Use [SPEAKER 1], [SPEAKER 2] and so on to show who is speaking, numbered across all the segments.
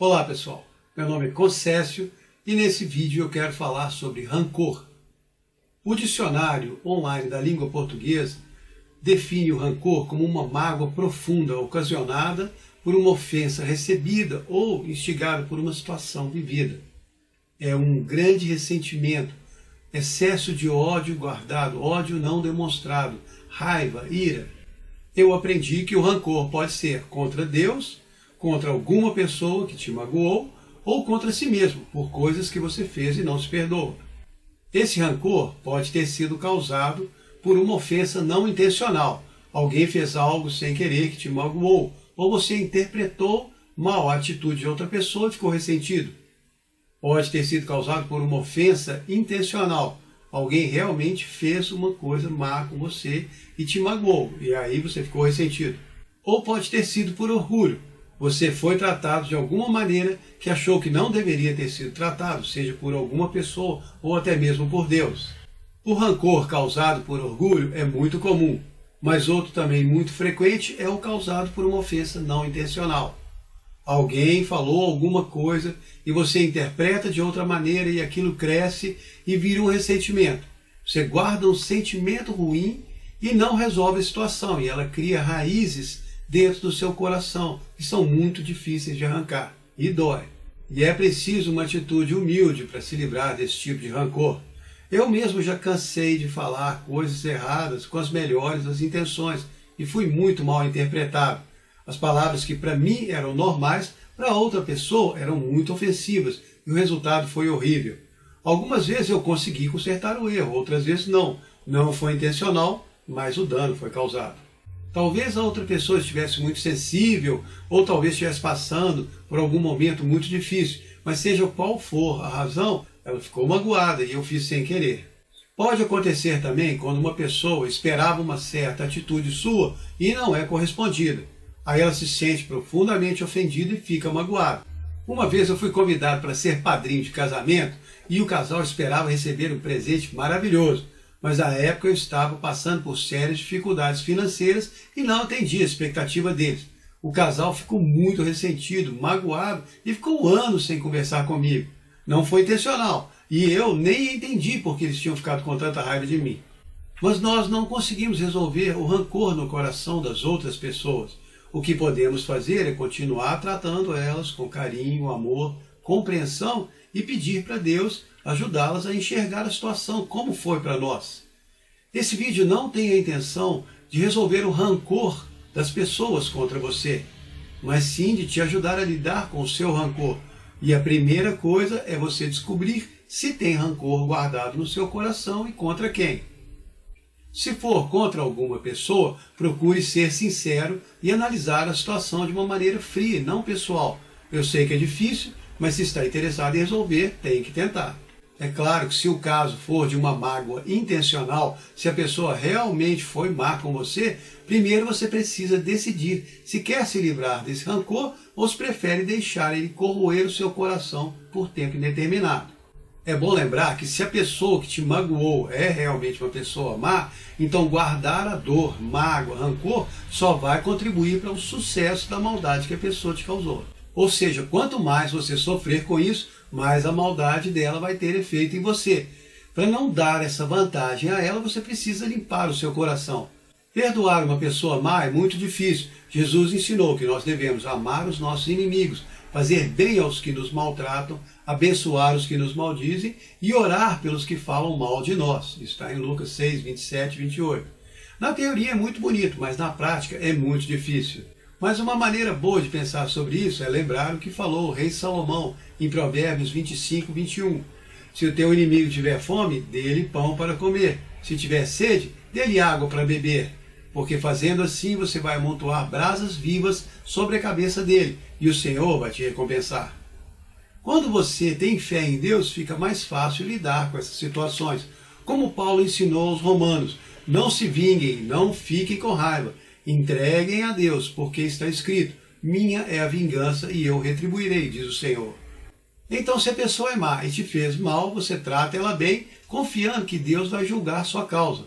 [SPEAKER 1] Olá pessoal, meu nome é Concécio e nesse vídeo eu quero falar sobre rancor. O dicionário online da língua portuguesa define o rancor como uma mágoa profunda ocasionada por uma ofensa recebida ou instigada por uma situação vivida. É um grande ressentimento, excesso de ódio guardado, ódio não demonstrado, raiva, ira. Eu aprendi que o rancor pode ser contra Deus, contra alguma pessoa que te magoou, ou contra si mesmo, por coisas que você fez e não se perdoa. Esse rancor pode ter sido causado por uma ofensa não intencional. Alguém fez algo sem querer que te magoou, ou você interpretou mal a atitude de outra pessoa e ficou ressentido. Pode ter sido causado por uma ofensa intencional. Alguém realmente fez uma coisa má com você e te magoou, e aí você ficou ressentido. Ou pode ter sido por orgulho. Você foi tratado de alguma maneira que achou que não deveria ter sido tratado, seja por alguma pessoa ou até mesmo por Deus. O rancor causado por orgulho é muito comum, mas outro também muito frequente é o causado por uma ofensa não intencional. Alguém falou alguma coisa e você interpreta de outra maneira e aquilo cresce e vira um ressentimento. Você guarda um sentimento ruim e não resolve a situação, e ela cria raízes dentro do seu coração, que são muito difíceis de arrancar, e dói. E é preciso uma atitude humilde para se livrar desse tipo de rancor. Eu mesmo já cansei de falar coisas erradas com as melhores das intenções, e fui muito mal interpretado. As palavras que para mim eram normais, para outra pessoa eram muito ofensivas, e o resultado foi horrível. Algumas vezes eu consegui consertar o erro, outras vezes não. Não foi intencional, mas o dano foi causado. Talvez a outra pessoa estivesse muito sensível, ou talvez estivesse passando por algum momento muito difícil, mas seja qual for a razão, ela ficou magoada e eu fiz sem querer. Pode acontecer também quando uma pessoa esperava uma certa atitude sua e não é correspondida. Aí ela se sente profundamente ofendida e fica magoada. Uma vez eu fui convidado para ser padrinho de casamento e o casal esperava receber um presente maravilhoso. Mas na época eu estava passando por sérias dificuldades financeiras e não atendi a expectativa deles. O casal ficou muito ressentido, magoado e ficou anos sem conversar comigo. Não foi intencional e eu nem entendi porque eles tinham ficado com tanta raiva de mim. Mas nós não conseguimos resolver o rancor no coração das outras pessoas. O que podemos fazer é continuar tratando elas com carinho, amor, compreensão e pedir para Deus ajudá-las a enxergar a situação como foi para nós. Esse vídeo não tem a intenção de resolver o rancor das pessoas contra você, mas sim de te ajudar a lidar com o seu rancor. E a primeira coisa é você descobrir se tem rancor guardado no seu coração e contra quem. Se for contra alguma pessoa, procure ser sincero e analisar a situação de uma maneira fria, não pessoal. Eu sei que é difícil, mas se está interessado em resolver, tem que tentar. É claro que se o caso for de uma mágoa intencional, se a pessoa realmente foi má com você, primeiro você precisa decidir se quer se livrar desse rancor ou se prefere deixar ele corroer o seu coração por tempo indeterminado. É bom lembrar que se a pessoa que te magoou é realmente uma pessoa má, então guardar a dor, mágoa, rancor só vai contribuir para o sucesso da maldade que a pessoa te causou. Ou seja, quanto mais você sofrer com isso, mais a maldade dela vai ter efeito em você. Para não dar essa vantagem a ela, você precisa limpar o seu coração. Perdoar uma pessoa má é muito difícil. Jesus ensinou que nós devemos amar os nossos inimigos, fazer bem aos que nos maltratam, abençoar os que nos maldizem e orar pelos que falam mal de nós. Isso está em Lucas 6, 27 e 28. Na teoria é muito bonito, mas na prática é muito difícil. Mas uma maneira boa de pensar sobre isso é lembrar o que falou o rei Salomão em Provérbios 25, 21. Se o teu inimigo tiver fome, dê-lhe pão para comer. Se tiver sede, dê-lhe água para beber. Porque fazendo assim você vai amontoar brasas vivas sobre a cabeça dele, e o Senhor vai te recompensar. Quando você tem fé em Deus, fica mais fácil lidar com essas situações. Como Paulo ensinou aos romanos, não se vinguem, não fiquem com raiva. Entreguem a Deus, porque está escrito, minha é a vingança e eu retribuirei, diz o Senhor. Então, se a pessoa é má e te fez mal, você trata ela bem, confiando que Deus vai julgar sua causa.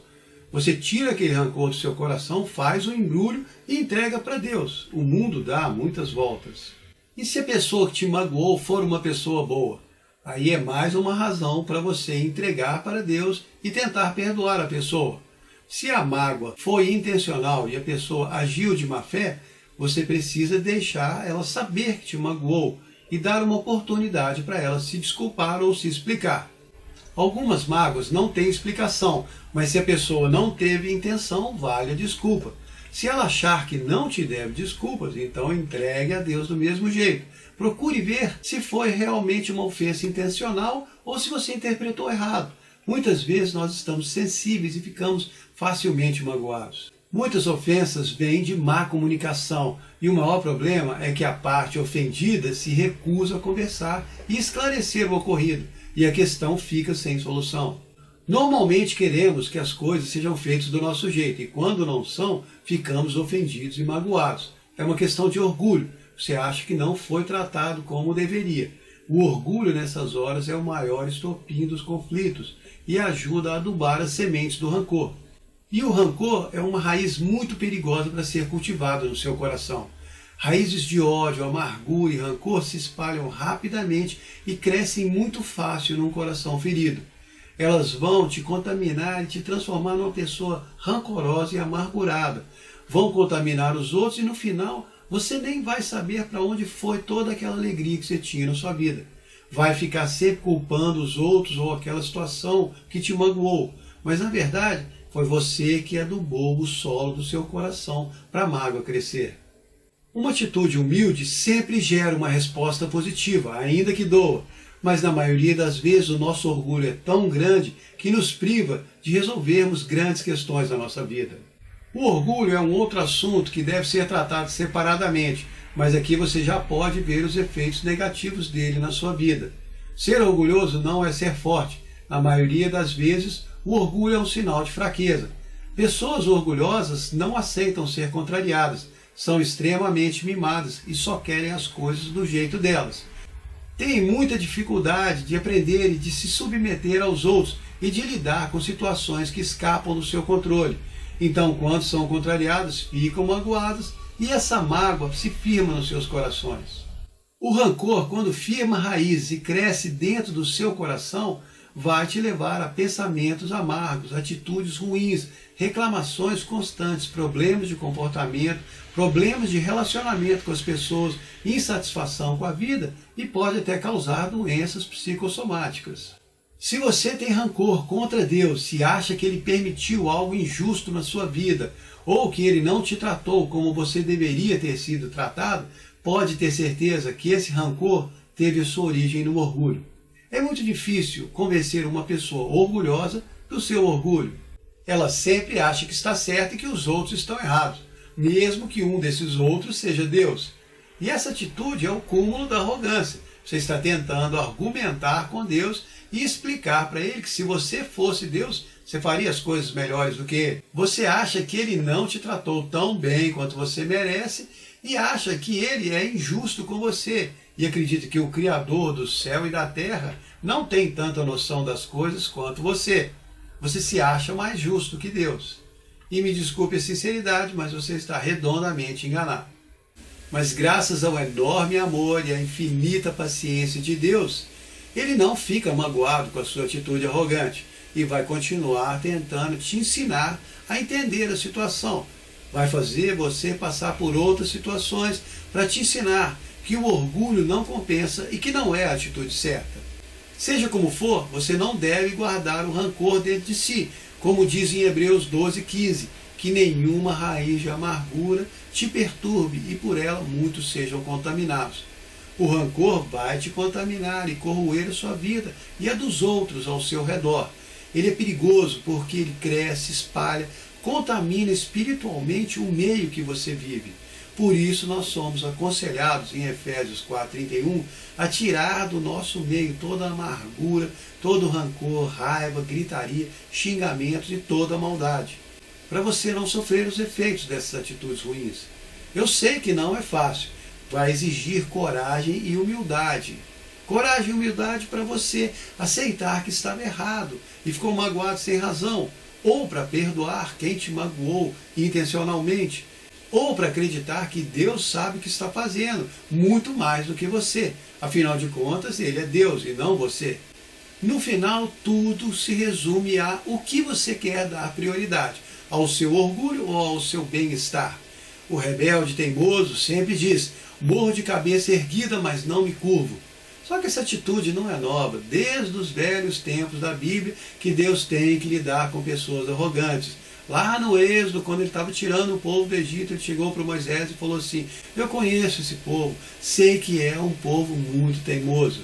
[SPEAKER 1] Você tira aquele rancor do seu coração, faz o embrulho e entrega para Deus. O mundo dá muitas voltas. E se a pessoa que te magoou for uma pessoa boa? Aí é mais uma razão para você entregar para Deus e tentar perdoar a pessoa. Se a mágoa foi intencional e a pessoa agiu de má fé, você precisa deixar ela saber que te magoou e dar uma oportunidade para ela se desculpar ou se explicar. Algumas mágoas não têm explicação, mas se a pessoa não teve intenção, vale a desculpa. Se ela achar que não te deve desculpas, então entregue a Deus do mesmo jeito. Procure ver se foi realmente uma ofensa intencional ou se você interpretou errado. Muitas vezes nós estamos sensíveis e ficamos facilmente magoados. Muitas ofensas vêm de má comunicação e o maior problema é que a parte ofendida se recusa a conversar e esclarecer o ocorrido e a questão fica sem solução. Normalmente queremos que as coisas sejam feitas do nosso jeito e quando não são, ficamos ofendidos e magoados. É uma questão de orgulho. Você acha que não foi tratado como deveria. O orgulho nessas horas é o maior estopim dos conflitos e ajuda a adubar as sementes do rancor. E o rancor é uma raiz muito perigosa para ser cultivada no seu coração. Raízes de ódio, amargura e rancor se espalham rapidamente e crescem muito fácil num coração ferido. Elas vão te contaminar e te transformar numa pessoa rancorosa e amargurada. Vão contaminar os outros e no final você nem vai saber para onde foi toda aquela alegria que você tinha na sua vida. Vai ficar sempre culpando os outros ou aquela situação que te magoou. Mas na verdade foi você que adubou o solo do seu coração para a mágoa crescer. Uma atitude humilde sempre gera uma resposta positiva, ainda que doa. Mas na maioria das vezes o nosso orgulho é tão grande que nos priva de resolvermos grandes questões da nossa vida. O orgulho é um outro assunto que deve ser tratado separadamente, mas aqui você já pode ver os efeitos negativos dele na sua vida. Ser orgulhoso não é ser forte. Na maioria das vezes, o orgulho é um sinal de fraqueza. Pessoas orgulhosas não aceitam ser contrariadas, são extremamente mimadas e só querem as coisas do jeito delas. Têm muita dificuldade de aprender e de se submeter aos outros e de lidar com situações que escapam do seu controle. Então, quando são contrariados, ficam magoados e essa mágoa se firma nos seus corações. O rancor, quando firma raízes e cresce dentro do seu coração, vai te levar a pensamentos amargos, atitudes ruins, reclamações constantes, problemas de comportamento, problemas de relacionamento com as pessoas, insatisfação com a vida e pode até causar doenças psicossomáticas. Se você tem rancor contra Deus, se acha que Ele permitiu algo injusto na sua vida ou que Ele não te tratou como você deveria ter sido tratado, pode ter certeza que esse rancor teve a sua origem no orgulho. É muito difícil convencer uma pessoa orgulhosa do seu orgulho. Ela sempre acha que está certa e que os outros estão errados, mesmo que um desses outros seja Deus. E essa atitude é o cúmulo da arrogância. Você está tentando argumentar com Deus e explicar para Ele que se você fosse Deus, você faria as coisas melhores do que Ele. Você acha que Ele não te tratou tão bem quanto você merece e acha que Ele é injusto com você. E acredita que o Criador do céu e da terra não tem tanta noção das coisas quanto você. Você se acha mais justo que Deus. E me desculpe a sinceridade, mas você está redondamente enganado. Mas graças ao enorme amor e à infinita paciência de Deus, Ele não fica magoado com a sua atitude arrogante e vai continuar tentando te ensinar a entender a situação. Vai fazer você passar por outras situações para te ensinar que o orgulho não compensa e que não é a atitude certa. Seja como for, você não deve guardar o rancor dentro de si, como diz em Hebreus 12:15, que nenhuma raiz de amargura te perturbe e por ela muitos sejam contaminados. O rancor vai te contaminar e corroer a sua vida e a dos outros ao seu redor. Ele é perigoso porque ele cresce, espalha, contamina espiritualmente o meio que você vive. Por isso nós somos aconselhados em Efésios 4:31 a tirar do nosso meio toda a amargura, todo o rancor, raiva, gritaria, xingamentos e toda a maldade, para você não sofrer os efeitos dessas atitudes ruins. Eu sei que não é fácil, vai exigir coragem e humildade. Coragem e humildade para você aceitar que estava errado e ficou magoado sem razão, ou para perdoar quem te magoou intencionalmente. ou para acreditar que Deus sabe o que está fazendo, muito mais do que você. Afinal de contas, Ele é Deus e não você. No final, tudo se resume a o que você quer dar prioridade, ao seu orgulho ou ao seu bem-estar. O rebelde teimoso sempre diz: morro de cabeça erguida, mas não me curvo. Só que essa atitude não é nova, desde os velhos tempos da Bíblia, que Deus tem que lidar com pessoas arrogantes. Lá no Êxodo, quando ele estava tirando o povo do Egito, ele chegou para Moisés e falou assim: eu conheço esse povo, sei que é um povo muito teimoso.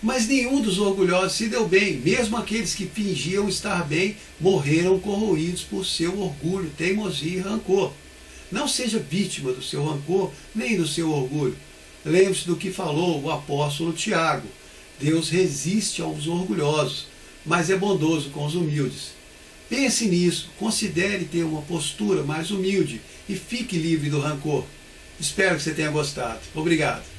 [SPEAKER 1] Mas nenhum dos orgulhosos se deu bem, mesmo aqueles que fingiam estar bem, morreram corroídos por seu orgulho, teimosia e rancor. Não seja vítima do seu rancor, nem do seu orgulho. Lembre-se do que falou o apóstolo Tiago: Deus resiste aos orgulhosos, mas é bondoso com os humildes. Pense nisso, considere ter uma postura mais humilde e fique livre do rancor. Espero que você tenha gostado. Obrigado.